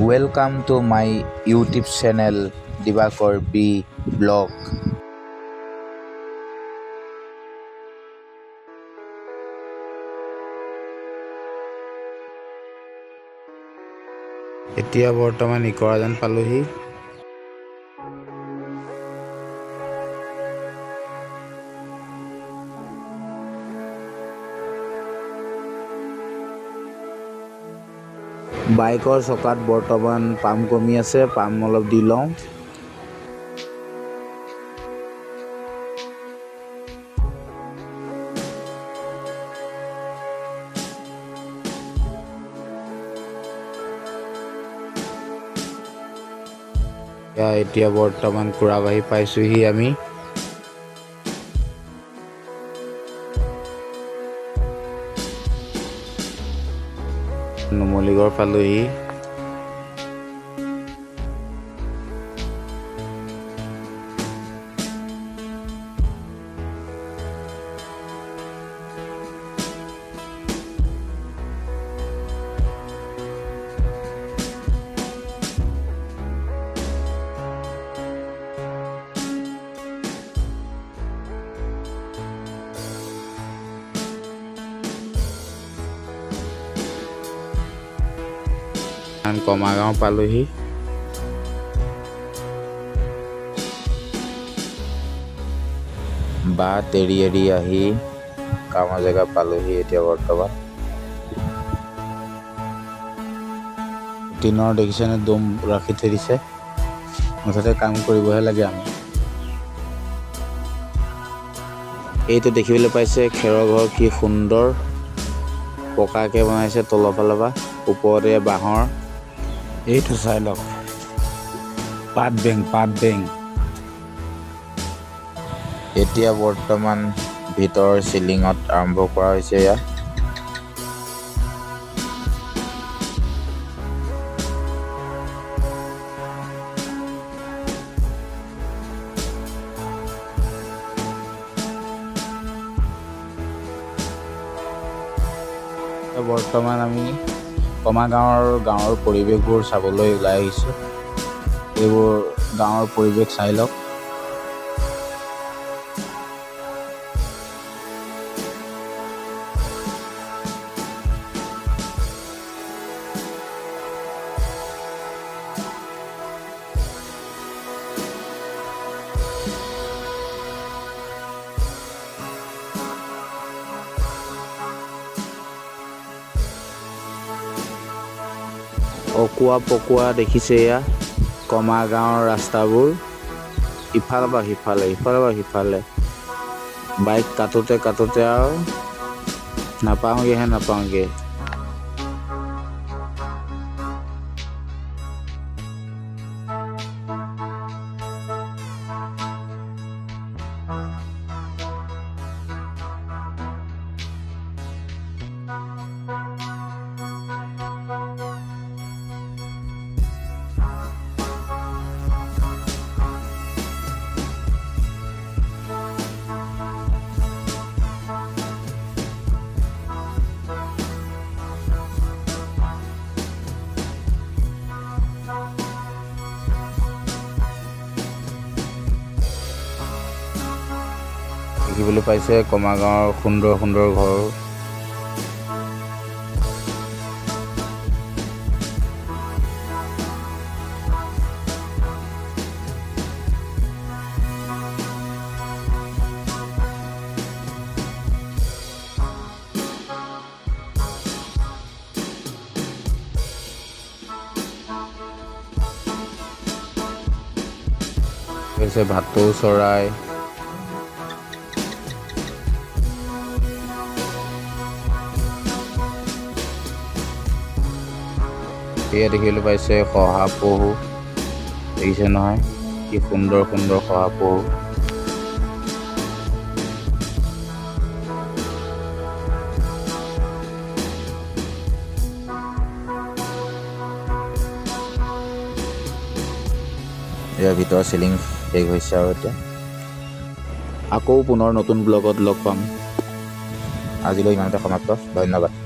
Welcome to my YouTube channel Dibakor B Blog. এতিয়া বৰ্তমান ইকৰাজান পালোহি। বাইকৰ চকাত বৰ্তমান পাম কমি আছে, পাম অলপ দি লওঁ। এতিয়া বৰ্তমান কুৰাবাহী পাইছোহি আমি। নুমলীগড় পালোহি। কমাগাঁও পালোহি। বাট এৰি এৰি আহি কামৰ জেগা পালোহি। এতিয়া বৰ্তমান টিনৰ দেখিছেনে দম ৰাখি থৈ দিছে, মুঠতে কাম কৰিবহে লাগে আমি। এইটো দেখিবলৈ পাইছে খেৰৰ ঘৰ, কি সুন্দৰ পকাকে বনাইছে তলৰ ফালৰ পৰা, ওপৰতে বাঁহৰ। এইটো চাই লওক, পাত বেং। এতিয়া বৰ্তমান ভিতৰৰ চিলিঙত আৰম্ভ কৰা হৈছে ইয়াত। বৰ্তমান আমি গাঁৱৰ পৰিৱেশবোৰ চাবলৈ ওলাই আহিছোঁ। এইবোৰ গাঁৱৰ পৰিৱেশ চাই লওক। অকোৱা পকোৱা দেখিছে এয়া কমা গাঁৱৰ ৰাস্তাবোৰ, ইফালৰ পৰা সিফালে বাইক কাটোতে আৰু নাপাওঁগে। দেখিবলৈ পাইছে কমা গাঁৱৰ সুন্দৰ ঘৰ। ভাটৌ চৰাই, এয়া দেখিবলৈ পাইছে শহাপহু। দেখিছে নহয়, কি সুন্দৰ শহাপহু। ইয়াৰ ভিতৰৰ চিলিং শেষ হৈছে আৰু এতিয়া আকৌ পুনৰ নতুন ব্লগত লগ পাম। আজিলৈ ইমানতে সমাপ্ত। ধন্যবাদ।